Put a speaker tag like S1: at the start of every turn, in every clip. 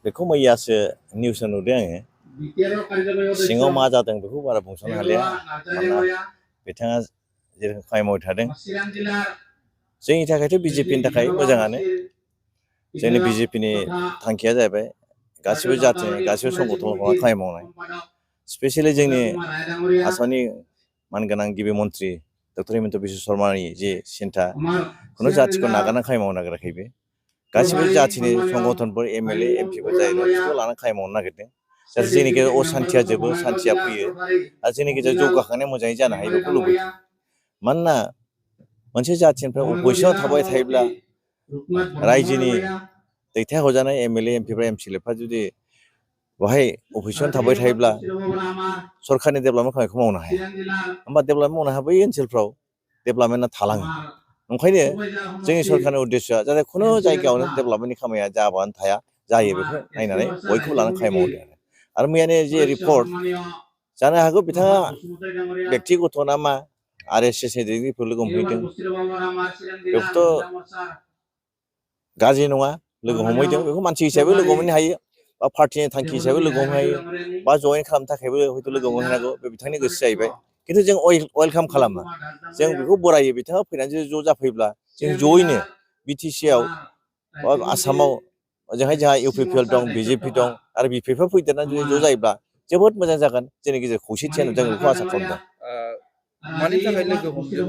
S1: बेखौ मैयासो निउसाव नुदों आङो सिङाव मा जादों बेखौ बारा बुंस'नो हालिया मानोना बिथाङा जेरोखोम खामानि मावबाय थादों जोंनि थाखायथ' बिजेपिनि थाखाय मोजाङानो जोंनि बिजेपिनि थांखिया जाहैबाय गासिबो जाथिनि गासिबो संगठनखौ खामानि मावनाय स्पेसियेलि जोंनि आसामनि मानगोनां गिबि मन्थ्रि डक्टर हिमन्त बिश्व शर्मानि जे सिन्था खुनु जाथिखौ नागारना खामानि मावनो नागिराखै बे गासिबो जाथिनि संगठनफोर एमएलए एमपिफोर जाहैबाय बिसोरखौ लानानै खामानि मावनो नागिरदों जाहाथे जोंनि गेजेराव असान्थिया जोबो सान्थिया फैयो आरो जोंनि गेजेराव जौगाखांनाया मोजाङै जानो हायो बेखौ लुबैदों मानोना मोनसे जाथिनिफ्राय अपोजिसनाव थाबाय थायोब्ला रायजोनि दैथायहरजानाय एमएलए एमपिफ्रा एमसिएलएफ्रा जुदि बेवहाय अपोजिसनाव थाबाय थायोब्ला सरकारनि डेभेलपमेन्ट खामानिखौ मावनो हाया होमबा डेभेलपमेन्ट मावनो हाया बै ओनसोलफ्राव डेभेलपमेन्टआ थालाङो ओंखायनो जोंनि सरकारनि उद्देश्यआ जाहाथे खुनु जायगायावनो डेभेलपमेन्टनि खामानिया जाबानो थाया जायो बेखौ नायनानै बयखौबो लानानै खामानि मावदों आरो मैयानि जे रिपर्ट जानो हागौ बिथाङा बेक्तिगत ना मा RSS नि दैदेनगिरिफोर लोगो हमहैदों बेखौथ' गाज्रि नङा लोगो हमहैदों बेखौ मानसि हिसाबै लोगो हमहैनो हायो बा पार्टिनि थांखि हिसाबै लोगो हमहैनो हायो बा जइन खालामनो थाखायबो हयथ' लोगो हमहैनो हागौ बे बिथांनि गोसो जाहैबाय खिन्थु जों वेलकाम खालामो जों बेखौ बरायो बिथाङा फैनानै ज' जाफैब्ला जों ज'यैनो BTC आव बा आसामाव ओजोंहाय जोंहा UPPL दं BJP दं आरो BPP फैदेरनानै जुदि ज' जायोब्ला जोबोद मोजां जागोन जोंनि गेजेराव खौसेथिया जों बेखौ आसा खालामदों
S2: मानि थाखाय लोगो हमदों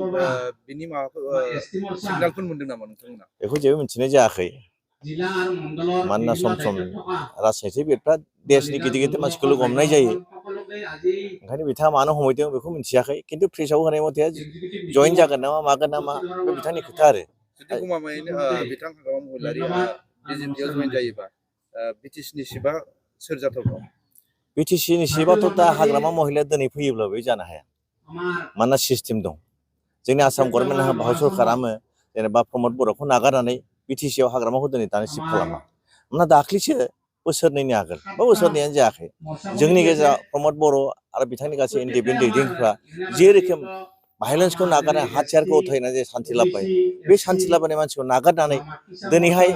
S2: बिनि माबाफोर सिगनालफोर मोनदों नामा नोंथांमोना
S1: बेखौ जेबो मिथिनाय जायाखै मानोना सम सम राजनितिगिरिफ्रा देशनि गिदिर गिदिर मानसिखौ लोगो हमनाय जायो ओंखायनो बिथाङा मानो हमहैदों बेखौ मिथियाखै खिन्थु प्रेसआव होनाय मथे जइन जागोन नामा मागोन नामा बे बिथांनि खोथा आरो
S2: जुदि गमामायैनो बिथां हाग्रामा महिलारिया BJP आव जइन जायोबा BTC नि सिटआ सोर जाथावथाव
S1: BTC नि सिटआथ' दा हाग्रामा महिलाया दिनै फैयोब्लाबो जानो हाया मानोना सिस्टेम दं जोंनि आसाम गभर्नमेन्ट भारत सरकारानो जेनेबा प्रमद बर'खौ नागारनानै BTC आव हाग्रामाखौ दिनै दानो शिफ्ट खालामा मानोना दाख्लैसो बोसोरनैनि आगोल बा बोसोरनैयानो जायाखै जोंनि गेजेराव प्रमद बर' आरो बिथांनि गासै इन्डिपेन्डेन्ट दैदेनगिरिफ्रा जे रोखोम भायलेन्सखौ नागारनानै हाथियारखौ उथायनानै जे सान्थि लाबोबाय बे सान्थि लाबोनाय मानसिखौ नागारनानै दिनैहाय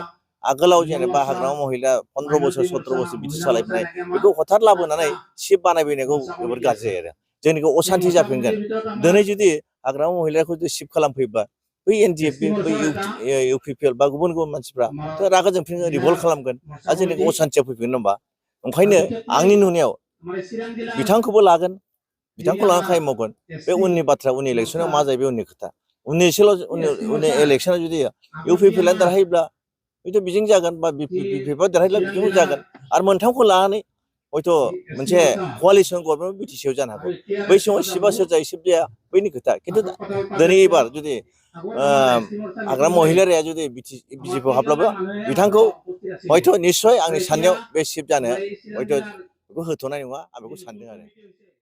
S1: आगोलाव जेनेबा हाग्रामा महिला 15 बोसोर 17 बोसोर बिटि सालायबोनाय बेखौ हथात लाबोनानै शिफ्ट बानायबोनायखौ जोबोद गाज्रि आरो जोंनिखौ असान्थि जाफिनगोन दिनै जुदि हाग्रामा महिलाखौ जुदि शिफ्ट खालामफैब्ला बै NDF बै UPPL बा गुबुन गुबुन मानसिफ्रा रागा जोंफिनगोन रिभल्ट खालामगोन आरो जोंनि असान्थिया फैफिनगोन होमबा ओंखायनो आंनि नुनायाव बिथांखौबो लागोन बिथांखौ लानानै खामानि मावगोन बे उननि बाथ्रा उननि इलेक्सनाव मा जायो बे उननि खोथा उननि इलेक्सनाव जुदि UPPL देरहायोब्ला हयथ' बिजों जागोन बा BPP देरहायोब्ला बिजोंबो जागोन आरो मोनथामखौ लानानै हयथ' मोनसे क'आलिसन गभर्नमेन्ट BTC आव जानो हागौ बै समाव सिबा सोर जायो सिब जाया बैनि खोथा खिन्थु दिनै एबार जुदि हाग्रामा महिलारिया जुदि BJP आव हाबब्लाबो बिथांखौ हयथ' निस्सय आंनि साननायाव बे शिफ्ट जानो हयथ' बेखौ होथ'नाय नङा आं बेखौ सानदों आरो